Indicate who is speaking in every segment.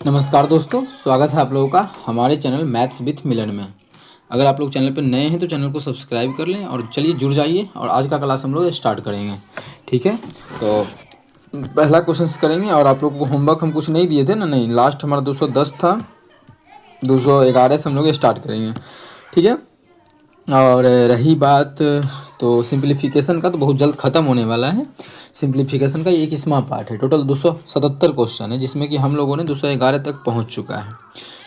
Speaker 1: नमस्कार दोस्तों, स्वागत है आप लोगों का हमारे चैनल मैथ्स विथ मिलन में। अगर आप लोग चैनल पर नए हैं तो चैनल को सब्सक्राइब कर लें और चलिए जुड़ जाइए और आज का क्लास हम लोग स्टार्ट करेंगे। ठीक है, तो पहला क्वेश्चन करेंगे और आप लोगों को होमवर्क हम कुछ नहीं दिए थे ना, नहीं, लास्ट हमारा 210 था, 211 से हम लोग स्टार्ट करेंगे। ठीक है, और रही बात तो सिंप्लीफिकेशन का, तो बहुत जल्द ख़त्म होने वाला है। सिंप्लीफिकेशन का ये 21वां पार्ट है। टोटल 277 क्वेश्चन है, जिसमें कि हम लोगों ने 211 तक पहुंच चुका है।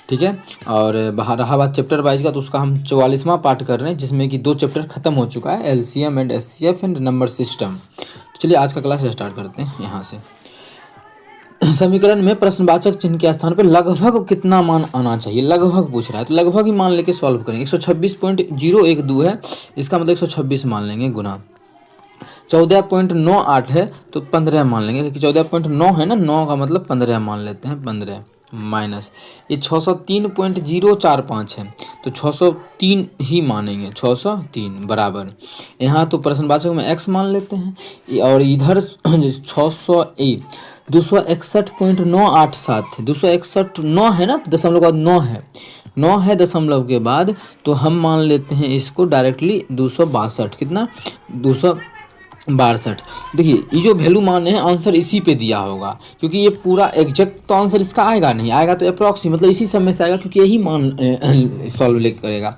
Speaker 1: ठीक है, और रहा बात चैप्टर वाइज का, तो उसका हम 44वां पार्ट कर रहे हैं, जिसमें कि 2 चैप्टर खत्म हो चुका है, LCM and HCF and number system. तो चलिए आज का क्लास स्टार्ट करते हैं यहाँ से। समीकरण में प्रश्नवाचक चिन्ह के स्थान पर लगभग कितना मान आना चाहिए, लगभग पूछ रहा है, तो लगभग ही मान लेके सॉल्व करेंगे। 126.012 है, इसका मतलब 126 मान लेंगे, गुना 14.98 है तो 15 मान लेंगे, क्योंकि 14.9 है ना, 9 का मतलब 15 मान लेते हैं, 15 माइनस ये 603.045 है तो 603 ही मानेंगे, 603 बराबर। यहाँ तो प्रश्नवाचक में x मान लेते हैं और इधर 261.987 है, 261 है ना, दशमलव के बाद 9 है, 9 है दशमलव के बाद, तो हम मान लेते हैं इसको डायरेक्टली 262। कितना? 262। देखिए ये जो वैल्यू मान है, आंसर इसी पे दिया होगा, क्योंकि ये पूरा एग्जैक्ट तो आंसर इसका आएगा नहीं, आएगा तो अप्रॉक्स ही, मतलब इसी समय से आएगा, क्योंकि यही मान सॉल्व करेगा।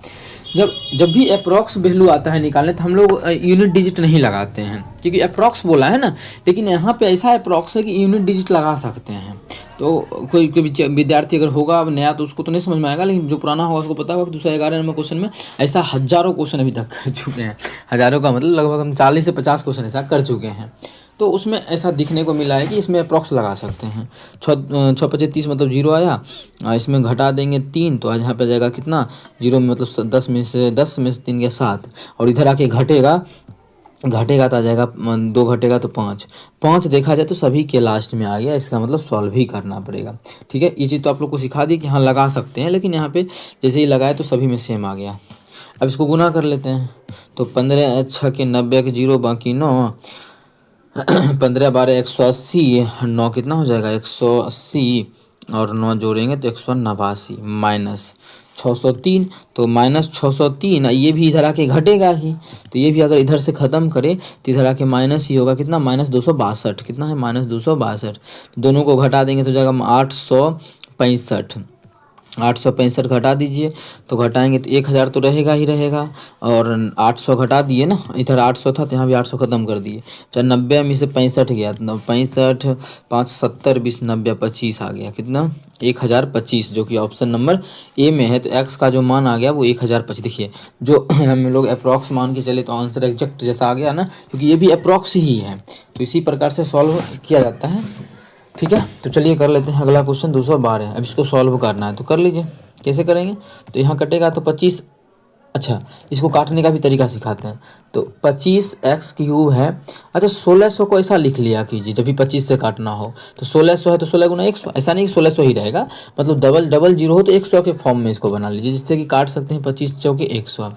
Speaker 1: जब भी अप्रॉक्स वैल्यू आता है निकालने, तो हम लोग यूनिट डिजिट नहीं लगाते हैं, क्योंकि अप्रॉक्स बोला है ना, लेकिन यहाँ पे ऐसा अप्रॉक्स है कि यूनिट डिजिट लगा सकते हैं। तो कोई विद्यार्थी अगर होगा अब नया, तो उसको तो नहीं समझ में आएगा, लेकिन जो पुराना होगा उसको पता होगा कि 211 नंबर क्वेश्चन में ऐसा हज़ारों क्वेश्चन अभी तक कर चुके हैं। हज़ारों का मतलब लगभग हम 40 से 50 क्वेश्चन ऐसा कर चुके हैं, तो उसमें ऐसा दिखने को मिला है कि इसमें अप्रॉक्स लगा सकते हैं। 6×5 = 30 मतलब 0 आया, इसमें घटा देंगे 3 तो आज यहाँ पे आ जाएगा कितना, 0 में मतलब 10 में से 3 गया 7, और इधर आके घटेगा तो आ जाएगा 2, घटेगा तो 5 देखा जाए तो सभी के लास्ट में आ गया, इसका मतलब सॉल्व ही करना पड़ेगा। ठीक है, ये चीज़ तो आप लोग को सिखा दी कि हाँ लगा सकते हैं, लेकिन यहाँ पे जैसे ही लगाए तो सभी में सेम आ गया। अब इसको गुना कर लेते हैं, तो 15 6 के 90 के 0 बाकी 9, 15 12 180, 9 कितना हो जाएगा 180, और 9 जोड़ेंगे तो 189, माइनस 603, तो माइनस 603, ये भी इधर आके घटेगा ही, तो ये भी अगर इधर से ख़त्म करें तो इधर आके माइनस ही होगा, कितना माइनस 262, कितना है माइनस 262, दोनों को घटा देंगे तो जाएगा 865, 865 घटा दीजिए, तो घटाएंगे तो 1000 तो रहेगा ही रहेगा, और 800 घटा दिए ना, इधर 800 था तो यहाँ भी 800 ख़त्म कर दिए, चाहे 90 में से 65 गया, तो 65 5 70 20 90 25 आ गया, कितना 1025, जो कि ऑप्शन नंबर ए में है। तो एक्स का जो मान आ गया वो 1025। देखिए जो हम लोग अप्रॉक्स मान के चले तो आंसर एग्जैक्ट जैसा आ गया ना, क्योंकि ये भी अप्रॉक्स ही है, तो इसी प्रकार से सॉल्व किया जाता है। ठीक है, तो चलिए कर लेते हैं अगला क्वेश्चन 212। अब इसको सॉल्व करना है तो कर लीजिए, कैसे करेंगे, तो यहाँ कटेगा तो 25, अच्छा इसको काटने का भी तरीका सिखाते हैं। तो 25x³ है, अच्छा 1600 को ऐसा लिख लिया कीजिए, जब भी 25 से काटना हो तो 1600 है तो 16 गुना 100, ऐसा नहीं कि 1600 ही रहेगा, मतलब डबल जीरो हो तो 100 के फॉर्म में इसको बना लीजिए, जिससे कि काट सकते हैं 25 चौके 100।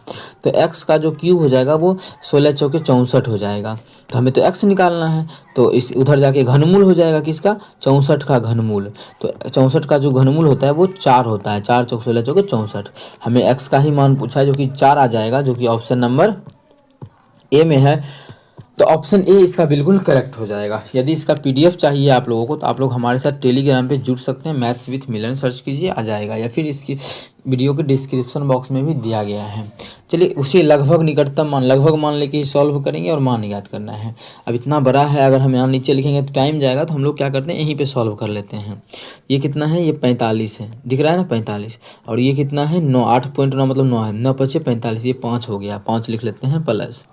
Speaker 1: तो x का जो क्यूब हो जाएगा वो 16 चौके 64 हो जाएगा, तो हमें तो x निकालना है, तो इस उधर जाके घनमूल हो जाएगा किसका, 64 का घनमूल। तो 64 का जो घनमूल होता है वो 4 होता है, 4 चौक 16 चौके 64, हमें x का ही मान पूछा है जो कि 4 आ जाएगा, जो कि ऑप्शन नंबर ए में है। तो ऑप्शन ए इसका बिल्कुल करेक्ट हो जाएगा। यदि इसका पीडीएफ चाहिए आप लोगों को तो आप लोग हमारे साथ टेलीग्राम पे जुड़ सकते हैं, मैथ्स विथ मिलन सर्च कीजिए, आ जाएगा, या फिर इसकी वीडियो के डिस्क्रिप्शन बॉक्स में भी दिया गया है। चलिए उसे लगभग निकटतम मान, लगभग मान लेके ही सॉल्व करेंगे और मान याद करना है। अब इतना बड़ा है, अगर हम यहाँ नीचे लिखेंगे तो टाइम जाएगा, तो हम लोग क्या करते हैं यहीं पे सॉल्व कर लेते हैं। ये कितना है, ये 45 है, दिख रहा है ना 45, और ये कितना है 9, 8.9 मतलब 9 है, 9 5 45, ये 5 हो गया, 5 लिख लेते हैं प्लस,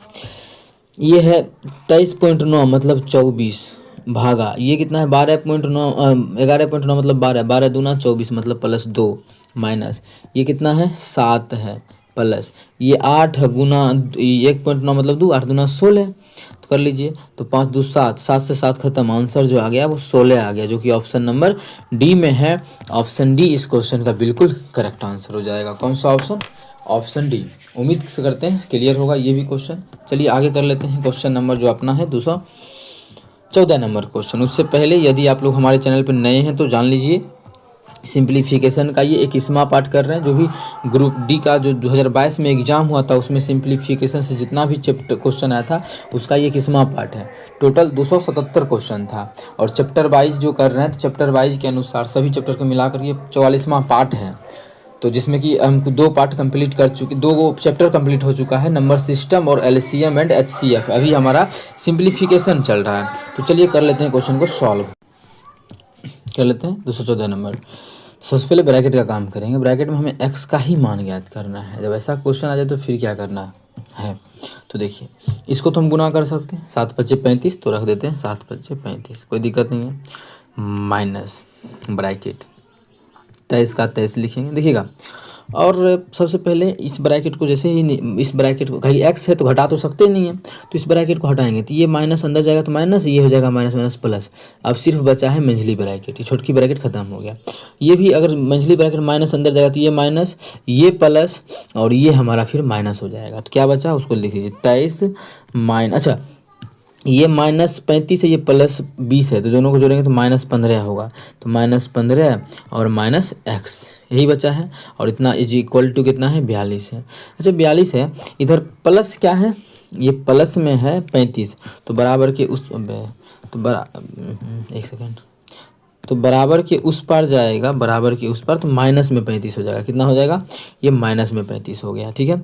Speaker 1: ये है 23.9 मतलब 24 भागा, ये कितना है 12.9, 11.9 मतलब 12, 12 दूना 24 मतलब प्लस 2, माइनस ये कितना है 7 है, प्लस ये 8 गुना 1.9 मतलब 2, 8 दूना 16, तो कर लीजिए, तो 5 2 7, 7 से 7 खत्म, आंसर जो आ गया वो 16 आ गया, जो कि ऑप्शन नंबर डी में है। ऑप्शन डी इस क्वेश्चन का बिल्कुल करेक्ट आंसर हो जाएगा। कौन सा ऑप्शन, ऑप्शन डी। उम्मीद से करते हैं क्लियर होगा ये भी क्वेश्चन। चलिए आगे कर लेते हैं क्वेश्चन नंबर जो अपना है 214 नंबर क्वेश्चन। उससे पहले यदि आप लोग हमारे चैनल पर नए हैं तो जान लीजिए सिंप्लीफिकेशन का ये 21वां पार्ट कर रहे हैं। जो भी ग्रुप डी का जो 2022 में एग्जाम हुआ था उसमें सिंप्लीफिकेशन से जितना भी चैप्टर क्वेश्चन आया था उसका ये 21वां पार्ट है। टोटल 277 क्वेश्चन था और चैप्टर वाइज जो कर रहे हैं तो चैप्टर वाइज के अनुसार सभी चैप्टर को मिलाकर ये 44वां पार्ट है। तो जिसमें कि हमको 2 पार्ट कंप्लीट कर चुके, 2 वो चैप्टर कंप्लीट हो चुका है, नंबर सिस्टम और एलसीएम एंड एचसीएफ। अभी हमारा सिंप्लीफिकेशन चल रहा है। तो चलिए कर लेते हैं क्वेश्चन को सॉल्व कर लेते हैं। 214 नंबर। सबसे पहले ब्रैकेट का काम करेंगे। ब्रैकेट में हमें x का ही मान ज्ञात करना है। जब ऐसा क्वेश्चन आ जाए तो फिर क्या करना है। तो देखिए इसको तो हम गुना कर सकते हैं, 7 पच्चे 35, तो रख देते हैं 7 पच्चे 35, कोई दिक्कत नहीं है। माइनस ब्रैकेट 23 का 23 लिखेंगे, देखिएगा। और सबसे पहले इस ब्रैकेट को जैसे ही इस ब्रैकेट को कहीं x है तो घटा तो सकते नहीं है, तो इस ब्रैकेट को हटाएंगे तो ये माइनस अंदर जाएगा तो माइनस, ये हो जाएगा माइनस माइनस प्लस। अब सिर्फ बचा है मंझली ब्रैकेट, ये छोटकी ब्रैकेट खत्म हो गया। ये भी अगर मंझली ब्रैकेट माइनस अंदर जाएगा तो ये माइनस, ये प्लस और ये हमारा फिर माइनस हो जाएगा। तो क्या बचा उसको लिख लीजिए 23 माइनस, अच्छा ये माइनस 35 है, ये प्लस 20 है, तो दोनों को जोड़ेंगे तो माइनस 15 होगा। तो माइनस 15 और माइनस एक्स यही बचा है। और इतना इज इक्वल टू कितना है 42 है। अच्छा 42 है, इधर प्लस क्या है, ये प्लस में है 35, तो बराबर के उस तो एक सेकेंड, तो बराबर के उस पार जाएगा, बराबर के उस पार, तो माइनस में 35 हो जाएगा। कितना हो जाएगा, ये माइनस में 35 हो गया। ठीक है,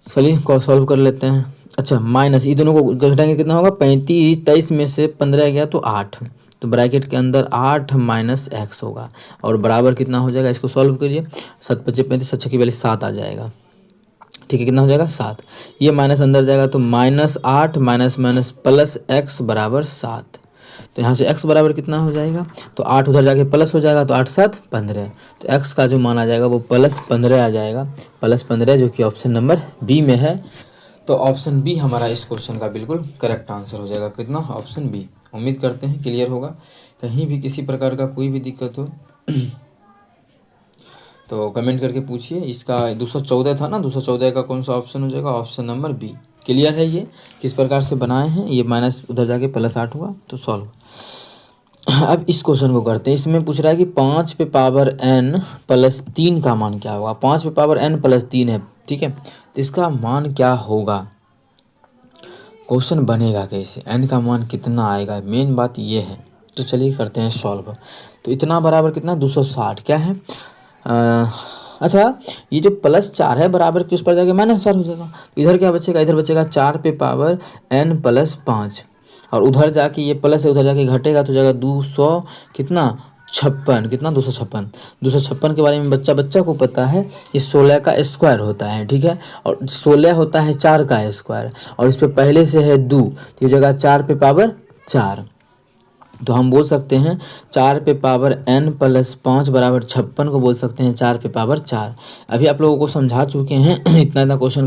Speaker 1: चलिए सॉल्व कर लेते हैं। अच्छा माइनस ये दोनों को घटाएंगे कितना होगा, 35, 23 में से 15 गया तो 8, तो ब्रैकेट के अंदर 8 माइनस एक्स होगा और बराबर कितना हो जाएगा। इसको सॉल्व करिए, 7 पच्चे 35, 7 की वैल्यू 7 आ जाएगा। ठीक है, कितना हो जाएगा 7, ये माइनस अंदर जाएगा तो minus 8 minus minus plus x बराबर 7। तो यहाँ से x बराबर कितना हो जाएगा, तो 8 उधर जाके प्लस हो जाएगा, तो 8 7 15, तो x का जो मान आ जाएगा वो प्लस 15 आ जाएगा, प्लस 15, जो कि ऑप्शन नंबर बी में है। तो ऑप्शन बी हमारा इस क्वेश्चन का बिल्कुल करेक्ट आंसर हो जाएगा। कितना, ऑप्शन बी। उम्मीद करते हैं क्लियर होगा। कहीं भी किसी प्रकार का कोई भी दिक्कत हो तो कमेंट करके पूछिए। इसका 214 था ना, 214 का कौन सा ऑप्शन हो जाएगा, ऑप्शन नंबर बी। क्लियर है ये किस प्रकार से बनाए हैं, ये माइनस उधर जाके प्लस 8 हुआ, तो सॉल्व। अब इस क्वेश्चन को करते हैं। इसमें पूछ रहा है कि 5 पे पावर n प्लस 3 का मान क्या होगा। 5 पे पावर n प्लस 3 है, ठीक है, तो इसका मान क्या होगा, क्वेश्चन बनेगा कैसे, n का मान कितना आएगा, मेन बात ये है। तो चलिए करते हैं सॉल्व। तो इतना बराबर कितना, 260 क्या है, अच्छा ये जो +4 है बराबर के उस पर जाके -4 हो जाएगा। तो इधर क्या बचेगा, इधर बचेगा 4 पे पावर n प्लस 5, और उधर जाके ये प्लस है, उधर जाके घटेगा तो जाएगा 200 कितना 56, कितना 256। 256 के बारे में बच्चा को पता है, ये 16 का स्क्वायर होता है, ठीक है, और 16 होता है 4 का स्क्वायर, और इस पर पहले से है 2, तो ये जगह 4 पे पावर 4, तो हम बोल सकते हैं 4 पे पावर n प्लस 5 बराबर 56 को बोल सकते हैं 4 पे पावर 4। अभी आप लोगों को समझा चुके हैं इतना क्वेश्चन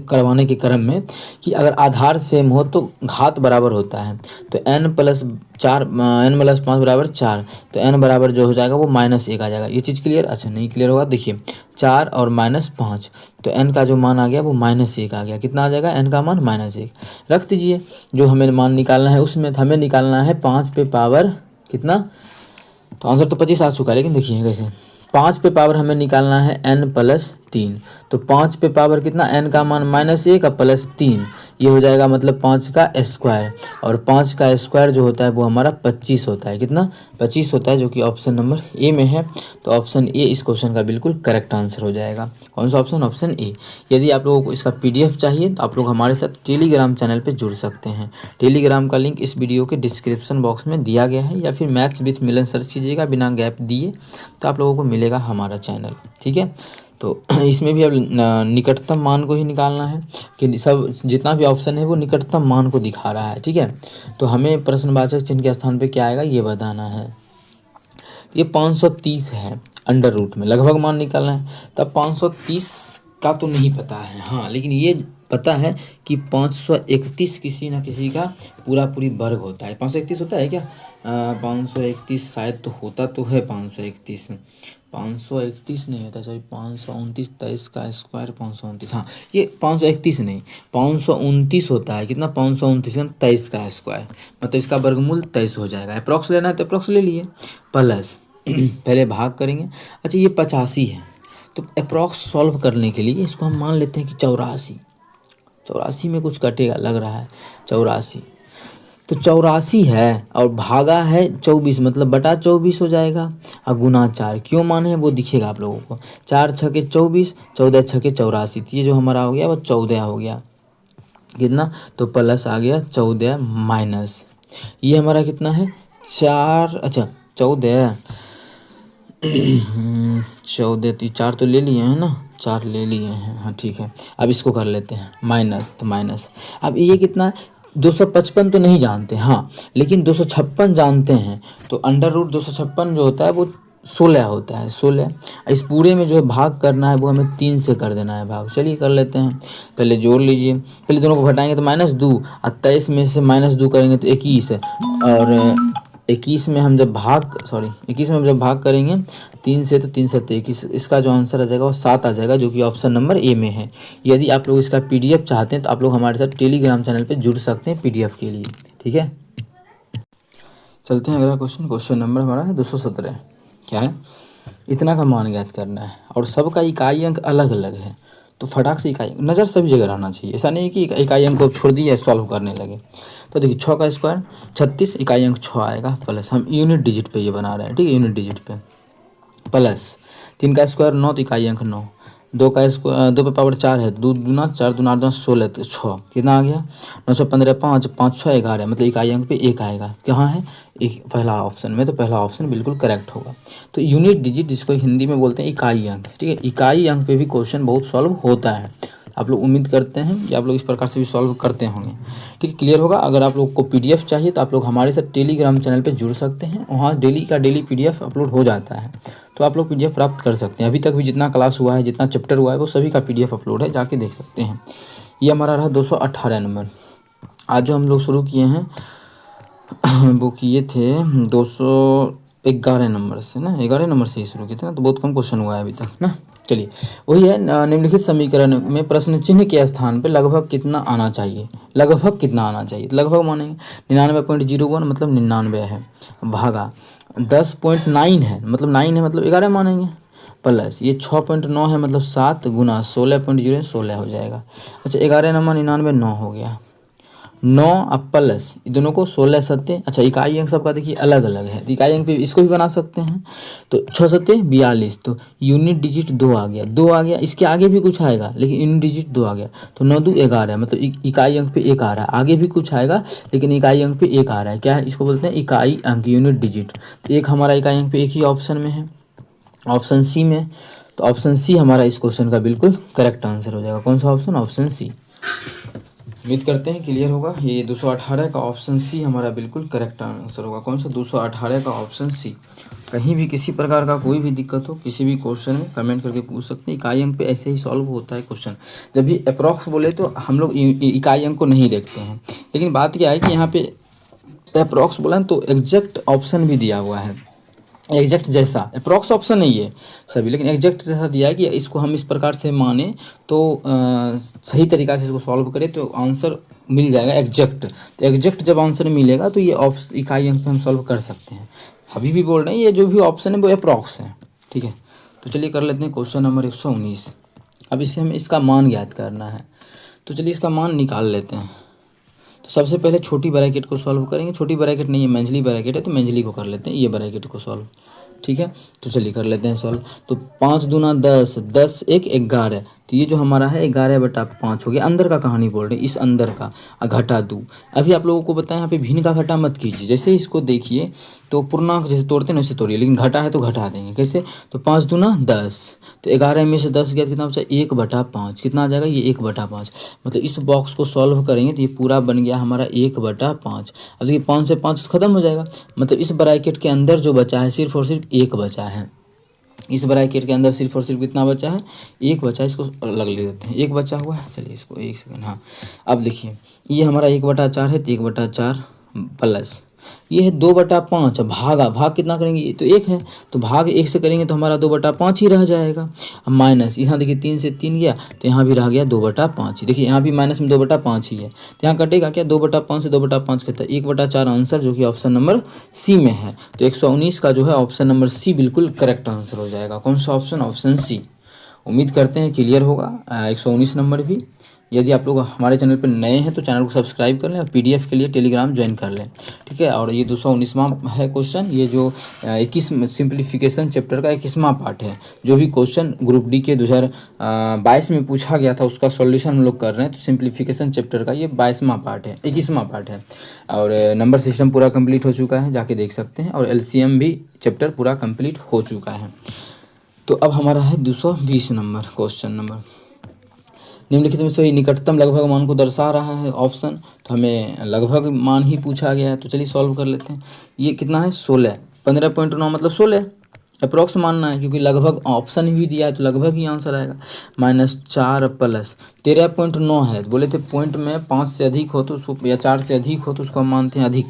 Speaker 1: करवाने के क्रम में कि अगर आधार सेम हो तो घात बराबर होता है। तो n प्लस 5 बराबर 4, तो n बराबर जो हो जाएगा वो -1 आ जाएगा। ये चीज़ क्लियर, अच्छा नहीं क्लियर होगा, देखिए 4 और -5, तो n का जो मान आ गया वो -1 आ गया। कितना आ जाएगा, n का मान -1 रख दीजिए। जो हमें मान निकालना है उसमें हमें निकालना है 5 पे पावर कितना, तो आंसर तो 25 आ चुका है, लेकिन देखिए कैसे 5 पे पावर हमें निकालना है n प्लस 3, तो 5 पे पावर कितना, n का मान -1 प्लस 3, ये हो जाएगा मतलब 5 का स्क्वायर, और 5 का स्क्वायर जो होता है वो हमारा 25 होता है। कितना, 25 होता है, जो कि ऑप्शन नंबर ए में है। तो ऑप्शन ए इस क्वेश्चन का बिल्कुल करेक्ट आंसर हो जाएगा। कौन सा ऑप्शन, ऑप्शन ए। यदि आप लोगों को इसका PDF चाहिए तो आप लोग हमारे साथ टेलीग्राम चैनल पर जुड़ सकते हैं। टेलीग्राम का लिंक इस वीडियो के डिस्क्रिप्शन बॉक्स में दिया गया है, या फिर मैथ्स विथ मिलन सर्च कीजिएगा बिना गैप दिए, तो आप लोगों को मिलेगा हमारा चैनल, ठीक है। तो इसमें भी अब निकटतम मान को ही निकालना है, कि सब जितना भी ऑप्शन है वो निकटतम मान को दिखा रहा है, ठीक है। तो हमें प्रश्नवाचक चिन्ह के स्थान पे क्या आएगा ये बताना है। ये 530 है, अंडर रूट में लगभग मान निकालना है। तब 530 का तो नहीं पता है, हाँ, लेकिन ये पता है कि 531 किसी ना किसी का पूरी वर्ग होता है। 531 होता है क्या, 531 शायद तो होता तो है, 531 नहीं होता, सॉरी 529, 23 का स्क्वायर 529, हाँ ये 531 नहीं 529 होता है। कितना, 529 23 का स्क्वायर, मतलब इसका वर्गमूल 23 हो जाएगा। अप्रॉक्स लेना है तो अप्रॉक्स ले लिए, प्लस पहले भाग करेंगे। अच्छा ये 85 है, तो अप्रॉक्स सॉल्व करने के लिए इसको हम मान लेते हैं कि 84, 84 में कुछ कटेगा लग रहा है 84, तो 84 है और भागा है 24, मतलब बटा 24 हो जाएगा और गुना 4 क्यों माने हैं वो दिखेगा आप लोगों को। 4 छके 24, 14 छके 84, तो ये जो हमारा हो गया वो 14 हो गया कितना, तो प्लस आ गया 14 माइनस ये हमारा कितना है 4, अच्छा 14 14, तो 4 तो ले लिए हैं ना, 4 ले लिए हैं, हाँ ठीक है। अब इसको कर लेते हैं माइनस, तो माइनस अब ये कितना है 255 तो नहीं जानते हाँ, लेकिन 256 जानते हैं। तो अंडर रूट 256 जो होता है वो 16 होता है, 16। इस पूरे में जो है भाग करना है वो हमें 3 से कर देना है भाग। चलिए कर लेते हैं, पहले जोड़ लीजिए, पहले दोनों को घटाएंगे तो -2 और 23 में से -2 करेंगे तो 21 है, और 21 में हम जब भाग 21 में हम जब भाग करेंगे 3 से तो 3 7 21, इसका जो आंसर आ जाएगा वो 7 आ जाएगा, जो कि ऑप्शन नंबर ए में है। यदि आप लोग इसका PDF चाहते हैं तो आप लोग हमारे साथ टेलीग्राम चैनल पे जुड़ सकते हैं PDF के लिए, ठीक है। चलते हैं अगला क्वेश्चन। क्वेश्चन नंबर हमारा है 217। क्या है, इतना का मान ज्ञात करना है और सबका इकाई अंक अलग अलग है, तो फटाक से इकाई नज़र सभी जगह रहना चाहिए, ऐसा नहीं कि इकाई अंक को छोड़ दिए सॉल्व करने लगे। तो देखिए 6 का स्क्वायर 36, इकाई अंक 6 आएगा, प्लस हम यूनिट डिजिट पे ये बना रहे हैं, ठीक है, यूनिट डिजिट पे, प्लस 3 का स्क्वायर 9, तो इकाई अंक 9, 2 का स्क्वायर 2 पे पावर 4 है, 2 दूना 4 दूना 8 दूना 16, तो 6 कितना आ गया 915 5 5 6 11, मतलब इकाई अंक पे 1 आएगा। कहाँ है एक पहला ऑप्शन में, तो पहला ऑप्शन बिल्कुल करेक्ट होगा। तो यूनिट डिजिट जिसको हिंदी में बोलते हैं इकाई अंक, ठीक है, इकाई अंक पे भी क्वेश्चन बहुत सॉल्व होता है। आप लोग उम्मीद करते हैं कि आप लोग इस प्रकार से भी सॉल्व करते होंगे, ठीक है, क्लियर होगा। अगर आप लोग को PDF चाहिए तो आप लोग हमारे साथ टेलीग्राम चैनल पे जुड़ सकते हैं, वहाँ डेली का डेली PDF अपलोड हो जाता है, तो आप लोग PDF प्राप्त कर सकते हैं। अभी तक भी जितना क्लास हुआ है, जितना चैप्टर हुआ है, वो सभी का PDF अपलोड है, जाके देख सकते हैं। ये हमारा रहा 218 नंबर। आज जो हम लोग शुरू किए हैं वो किए थे 211 नंबर से ना, 11 नंबर से ही शुरू किए थे ना, तो बहुत कम क्वेश्चन हुआ है अभी तक ना। चलिए वही है, निम्नलिखित समीकरण में प्रश्न चिन्ह के स्थान पे लगभग कितना आना चाहिए, लगभग कितना आना चाहिए, तो लगभग मानेंगे 99.01 मतलब 99 है, भागा 10.9 है मतलब 9 है मतलब 11 मानेंगे, प्लस ये 6.9 है मतलब 7 गुना 16.0 16 हो जाएगा। अच्छा 11 नंबर 99 9 हो गया, 9 अब प्लस दोनों को 16 सत्ते, अच्छा इकाई अंक सबका देखिए अलग अलग है, तो इकाई अंक पे इसको भी बना सकते हैं, तो 6 सत्ते 42, तो यूनिट डिजिट 2 आ गया, 2 आ गया, इसके आगे भी कुछ आएगा लेकिन यूनिट डिजिट 2 आ गया, तो 9 2 11 मतलब इकाई अंक पे 1 आ रहा है, आगे भी कुछ आएगा लेकिन इकाई अंक पे 1 आ रहा है, क्या है इसको बोलते हैं इकाई अंक यूनिट डिजिट। तो एक हमारा इकाई अंक पे 1 ही ऑप्शन में है, ऑप्शन सी में, तो ऑप्शन सी हमारा इस क्वेश्चन का बिल्कुल करेक्ट आंसर हो जाएगा। कौन सा ऑप्शन, ऑप्शन सी। उम्मीद करते हैं क्लियर होगा। ये 218 का ऑप्शन सी हमारा बिल्कुल करेक्ट आंसर होगा। कौन सा, 218 का ऑप्शन सी। कहीं भी किसी प्रकार का कोई भी दिक्कत हो किसी भी क्वेश्चन में कमेंट करके पूछ सकते हैं। इकाई अंक पे ऐसे ही सॉल्व होता है क्वेश्चन। जब भी अप्रॉक्स बोले तो हम लोग इकाई अंक को नहीं देखते हैं, लेकिन बात क्या है कि यहाँ पे अप्रॉक्स बोला तो एग्जैक्ट ऑप्शन भी दिया हुआ है, एग्जैक्ट जैसा, अप्रॉक्स ऑप्शन नहीं है सभी, लेकिन एग्जैक्ट जैसा दिया है कि इसको हम इस प्रकार से माने तो सही तरीक़ा से इसको सॉल्व करें तो आंसर मिल जाएगा एग्जैक्ट। तो एग्जैक्ट जब आंसर मिलेगा तो ये इकाई अंक पे हम सॉल्व कर सकते हैं। अभी भी बोल रहे हैं ये जो भी ऑप्शन है वो अप्रॉक्स है, ठीक है। तो चलिए कर लेते हैं क्वेश्चन नंबर 119। अब इससे हमें इसका मान ज्ञात करना है, तो चलिए इसका मान निकाल लेते हैं। तो सबसे पहले छोटी ब्रैकेट को सॉल्व करेंगे, छोटी ब्रैकेट नहीं है मंझली ब्रैकेट है, तो मंझली को कर लेते हैं, ये ब्रैकेट को सॉल्व, ठीक है। तो चलिए कर लेते हैं सॉल्व। तो 5 दूना 10, 10 1 11, तो ये जो हमारा है 11/5 हो गया। अंदर का कहानी बोल रहे हैं, इस अंदर का घटा 2। अभी आप लोगों को बताएं यहाँ पे भिन्न का घटा मत कीजिए, जैसे ही इसको देखिए तो पूर्णांक जैसे तोड़ते हैं वैसे तोड़िए, लेकिन घटा है तो घटा देंगे कैसे। तो 5 दूना 10, तो 11 में से 10 गया, कितना बचा 1/5, कितना आ जाएगा ये 1/5। मतलब इस बॉक्स को सॉल्व करेंगे तो ये पूरा बन गया हमारा 1/5। अब देखिए 5 से 5 खत्म हो जाएगा, मतलब इस ब्रैकेट के अंदर जो बचा है सिर्फ और सिर्फ 1 बचा है। इस ब्रैकेट के अंदर सिर्फ और सिर्फ कितना बचा है, 1 बचा है। इसको अलग ले लेते हैं, 1 बचा हुआ है। चलिए इसको 1 सेकंड, हाँ अब देखिए ये हमारा 1/4 है, तो 1/4 प्लस ये है 2/5, भाग कितना करेंगे, ये तो 1 है, तो भाग 1 से करेंगे तो हमारा 2/5 ही रह जाएगा। अब माइनस यहाँ देखिए 3 से 3 गया तो यहाँ भी रह गया 2/5 ही। देखिए यहाँ भी माइनस में 2/5 ही है, तो यहाँ कटेगा क्या, 2/5 से 2/5 कहता है 1/4 आंसर, जो कि ऑप्शन नंबर सी में है। तो 119 का जो है ऑप्शन नंबर सी बिल्कुल करेक्ट आंसर हो जाएगा। कौन सा ऑप्शन, ऑप्शन सी। उम्मीद करते हैं क्लियर होगा 119 नंबर भी। यदि आप लोग हमारे चैनल पर नए हैं तो चैनल को सब्सक्राइब कर लें और पीडीएफ के लिए टेलीग्राम ज्वाइन कर लें, ठीक है। और ये 219वां है क्वेश्चन, ये जो 21 सिंप्लीफिकेशन चैप्टर का 21वां पार्ट है। जो भी क्वेश्चन ग्रुप डी के 2022 में पूछा गया था उसका सॉल्यूशन हम लोग कर रहे हैं। तो सिंप्लीफिकेशन चैप्टर का ये 22वां पार्ट है, 21वां पार्ट है। और नंबर सिस्टम पूरा कंप्लीट हो चुका है, जाके देख सकते हैं। और एलसीएम भी चैप्टर पूरा कंप्लीट हो चुका है। तो अब हमारा है 220 नंबर क्वेश्चन नंबर। निम्नलिखित में से निकटतम लगभग मान को दर्शा रहा है ऑप्शन, तो हमें लगभग मान ही पूछा गया है। तो चलिए सॉल्व कर लेते हैं। ये कितना है 16, 15.9 मतलब 16 अप्रॉक्स मानना है, क्योंकि लगभग ऑप्शन भी दिया है तो लगभग ही आंसर आएगा। -4 प्लस 13.9 है, बोले थे पॉइंट में 5 से अधिक हो तो उसको, या 4 से अधिक हो तो उसको हम मानते हैं अधिक।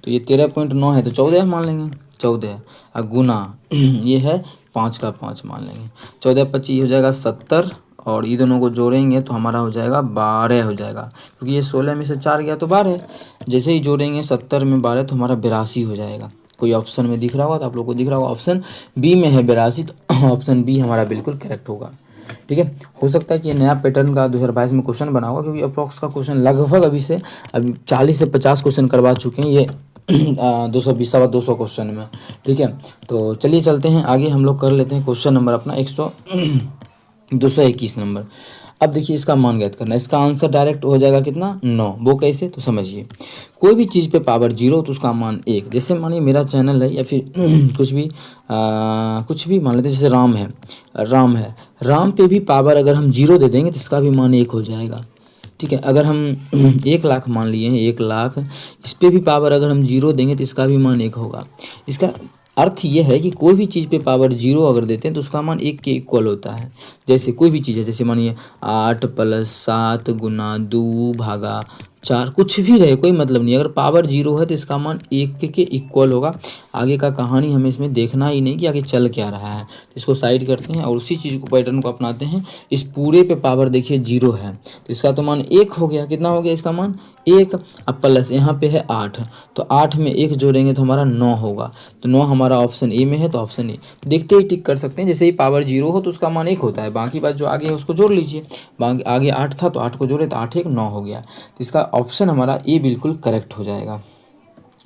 Speaker 1: तो ये 13.9 है तो 14 मान लेंगे, 14 और गुना ये है 5 का 5 मान लेंगे। 14 25 हो जाएगा 70, और ये दोनों को जोड़ेंगे तो हमारा हो जाएगा 12 हो जाएगा, क्योंकि ये 16 में से 4 गया तो 12। जैसे ही जोड़ेंगे 70 में 12 तो हमारा 82 हो जाएगा। कोई ऑप्शन में दिख रहा होगा तो आप लोग को दिख रहा होगा ऑप्शन बी में है 82, तो ऑप्शन बी हमारा बिल्कुल करेक्ट होगा, ठीक है। हो सकता है कि ये नया पैटर्न का 2022 में क्वेश्चन बना होगा, क्योंकि अप्रॉक्स का क्वेश्चन लगभग अभी 40 से 50 क्वेश्चन करवा चुके हैं ये 220 सवा 200 क्वेश्चन में, ठीक है। तो चलिए चलते हैं आगे, हम लोग कर लेते हैं क्वेश्चन नंबर अपना 221 नंबर। अब देखिए इसका मान ज्ञात करना है। इसका आंसर डायरेक्ट हो जाएगा कितना 9। वो कैसे, तो समझिए। कोई भी चीज़ पे पावर 0 तो उसका मान 1। जैसे मानिए मेरा चैनल है या फिर कुछ भी मान लेते हैं, जैसे राम है, राम पे भी पावर अगर हम 0 दे देंगे तो इसका भी मान 1 हो जाएगा, ठीक है। अगर हम 1 लाख मान लिए हैं, 1 लाख, इस पर भी पावर अगर हम 0 देंगे तो इसका भी मान 1 होगा। इसका अर्थ ये है कि कोई भी चीज़ पे पावर 0 अगर देते हैं तो उसका मान 1 के इक्वल होता है। जैसे कोई भी चीज़ है, जैसे मानिए 8 + 7 × 2/4, कुछ भी रहे कोई मतलब नहीं, अगर पावर 0 है तो इसका मान 1 के इक्वल होगा। आगे का कहानी हमें इसमें देखना ही नहीं कि आगे चल क्या रहा है, तो इसको साइड करते हैं और उसी चीज़ को पैटर्न को अपनाते हैं। इस पूरे पे पावर देखिए 0 है तो इसका तो मान 1 हो गया। कितना हो गया इसका मान 1। अब प्लस यहाँ पे है 8, तो 8 में 1 जोड़ेंगे तो हमारा 9 होगा। तो 9 हमारा ऑप्शन ए में है, तो ऑप्शन ए देखते ही टिक कर सकते हैं। जैसे ही पावर 0 हो तो उसका मान 1 होता है, बाकी बात जो आगे है उसको जोड़ लीजिए। बाकी आगे 8 था तो 8 को जोड़े तो 8 1 9 हो गया। तो इसका ऑप्शन हमारा ए बिल्कुल करेक्ट हो जाएगा,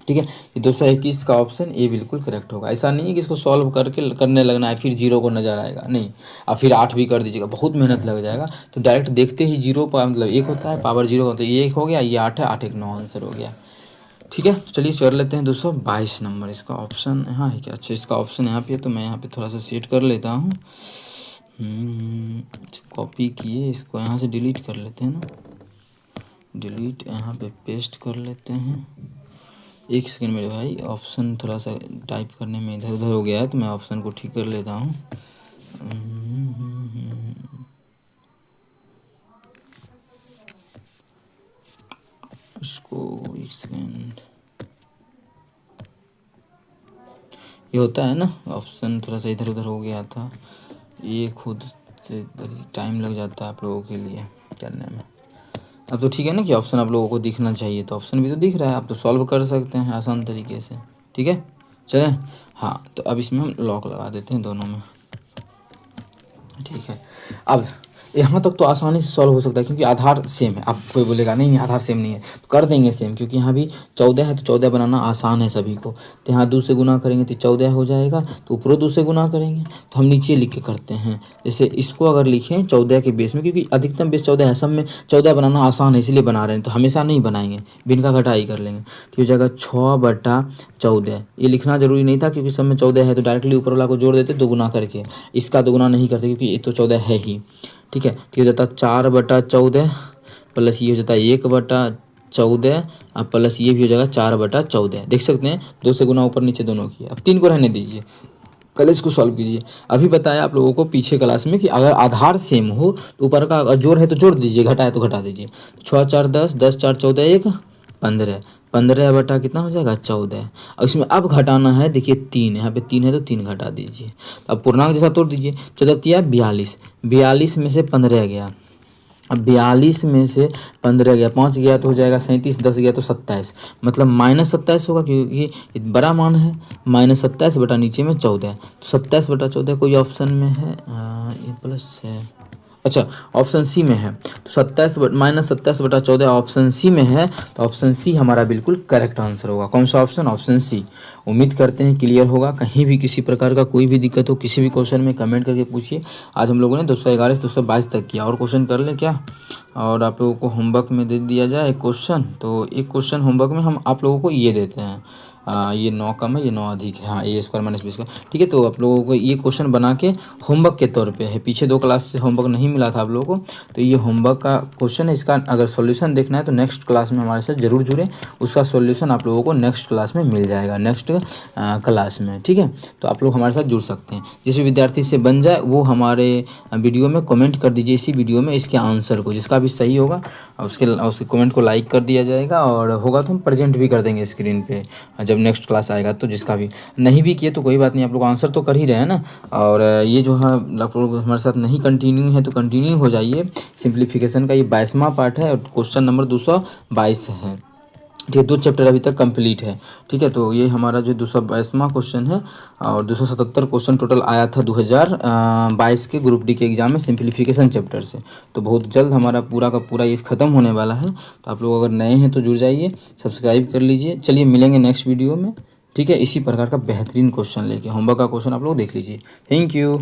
Speaker 1: ठीक है। ये 221 का ऑप्शन ए बिल्कुल करेक्ट होगा। ऐसा नहीं है कि इसको सॉल्व करने लगना है फिर 0 को नजर आएगा, नहीं। और फिर 8 भी कर दीजिएगा, बहुत मेहनत लग जाएगा। तो डायरेक्ट देखते ही 0 पर मतलब 1 होता है, पावर 0 होता है, ये 1 हो गया, ये 8 है, 8 1 9 आंसर हो गया, ठीक है। तो चलिए कर लेते हैं 222 नंबर। इसका ऑप्शन यहाँ है क्या, अच्छा इसका ऑप्शन यहाँ पे है, तो मैं यहाँ पे थोड़ा सा सेट कर लेता हूँ। कॉपी किए, इसको यहाँ से डिलीट कर लेते हैं ना, डिलीट यहाँ पे पेस्ट कर लेते हैं। 1 सेकंड मेरे भाई, ऑप्शन थोड़ा सा टाइप करने में इधर उधर हो गया है, तो मैं ऑप्शन को ठीक कर लेता हूँ। इसको 1 सेकंड, ये होता है ना ऑप्शन थोड़ा सा इधर उधर हो गया था, ये खुद से टाइम लग जाता है आप लोगों के लिए करने में। अब तो ठीक है ना कि ऑप्शन आप लोगों को दिखना चाहिए, तो ऑप्शन भी तो दिख रहा है, आप तो सॉल्व कर सकते हैं आसान तरीके से, ठीक है। चलें, हाँ तो अब इसमें हम लॉक लगा देते हैं दोनों में, ठीक है। अब यहाँ तक तो आसानी से सॉल्व हो सकता है, क्योंकि आधार सेम है। अब कोई बोलेगा नहीं आधार सेम नहीं है, तो कर देंगे सेम, क्योंकि यहाँ भी 14 है तो 14 बनाना आसान है सभी को। तो यहाँ 2 से गुना करेंगे तो 14 हो जाएगा, तो ऊपर 2 से गुना करेंगे तो हम नीचे लिख के करते हैं। जैसे इसको अगर लिखें 14 के बेस में, क्योंकि अधिकतम बेस 14 है, सब में 14 बनाना आसान है इसलिए बना रहे हैं, तो हमेशा नहीं बनाएंगे, भिन्न का घटाई कर लेंगे। तो हो जाएगा 6/14। ये लिखना जरूरी नहीं था, क्योंकि सब में 14 है तो डायरेक्टली ऊपर वाला को जोड़ देते 2 गुना करके, इसका 2 गुना नहीं करते क्योंकि ये तो 14 है ही, ठीक है। तो ये हो जाता 4/14 प्लस ये हो जाता है 1/14 और प्लस ये भी हो जाएगा 4/14। देख सकते हैं 2 से गुना ऊपर नीचे दोनों किए। अब 3 को रहने दीजिए, पहले इसको सॉल्व कीजिए। अभी बताया आप लोगों को पीछे क्लास में कि अगर आधार सेम हो तो ऊपर का जोड़ है तो जोड़ दीजिए, घटा है तो घटा दीजिए। 6 4 10, 10 4 14 1 15, 15 बटा कितना हो जाएगा 14। और इसमें अब घटाना है, देखिए 3 यहाँ पे 3 है तो 3 घटा दीजिए। तो अब पूर्णांक जैसा तोड़ दीजिए। 14 तिया 42, 42 में से 15 गया। अब 42 में से 15 गया, 5 गया तो हो जाएगा 37, 10 गया तो 27, मतलब -27 होगा क्योंकि ये बड़ा मान है। -27 बटा नीचे में 14, तो 27 बटा 14 कोई ऑप्शन में है, ये प्लस है, अच्छा ऑप्शन सी में है। तो -27 बटा 14 ऑप्शन सी में है, तो ऑप्शन सी हमारा बिल्कुल करेक्ट आंसर होगा। कौन सा ऑप्शन? Option C. उम्मीद करते हैं क्लियर होगा। कहीं भी किसी प्रकार का कोई भी दिक्कत हो किसी भी क्वेश्चन में कमेंट करके पूछिए। आज हम लोगों ने 211 से 222 तक किया, और क्वेश्चन कर लें क्या? और आप लोगों को होमवर्क में दे दिया जाए एक क्वेश्चन, तो एक क्वेश्चन होमवर्क में हम आप लोगों को ये देते हैं, ये 9 कम है, ये 9 अधिक है, हाँ ए स्क्वायर माइनस बी स्क्वायर, ठीक है। तो आप लोगों को ये क्वेश्चन बना के होमवर्क के तौर पे है, पीछे 2 क्लास से होमवर्क नहीं मिला था आप लोगों को, तो ये होमवर्क का क्वेश्चन है। इसका अगर सॉल्यूशन देखना है तो नेक्स्ट क्लास में हमारे साथ जरूर जुड़े, उसका सॉल्यूशन आप लोगों को नेक्स्ट क्लास में मिल जाएगा, नेक्स्ट क्लास में, ठीक है। तो आप लोग हमारे साथ जुड़ सकते हैं। जिस भी विद्यार्थी से बन जाए वो हमारे वीडियो में कमेंट कर दीजिए, इसी वीडियो में इसके आंसर को, जिसका भी सही होगा उसके कमेंट को लाइक कर दिया जाएगा, और होगा तो हम प्रेजेंट भी कर देंगे स्क्रीन पे जब नेक्स्ट क्लास आएगा। तो जिसका भी नहीं भी किए तो कोई बात नहीं, आप लोग आंसर तो कर ही रहे हैं ना। और ये जो है आप लोग हमारे साथ नहीं कंटिन्यू है तो कंटिन्यू हो जाइए। सिंप्लीफिकेशन का ये 22वां पार्ट है और क्वेश्चन नंबर 222 है, ठीक है। 2 चैप्टर अभी तक कंप्लीट है, ठीक है। तो ये हमारा जो 222वां क्वेश्चन है, और 277 क्वेश्चन टोटल आया था 2022 के ग्रुप डी के एग्जाम में सिंप्लीफिकेशन चैप्टर से। तो बहुत जल्द हमारा पूरा का पूरा ये ख़त्म होने वाला है। तो आप लोग अगर नए हैं तो जुड़ जाइए, सब्सक्राइब कर लीजिए। चलिए मिलेंगे नेक्स्ट वीडियो में, ठीक है। इसी प्रकार का बेहतरीन क्वेश्चन लेके, होमवर्क का क्वेश्चन आप लोग देख लीजिए। Thank you.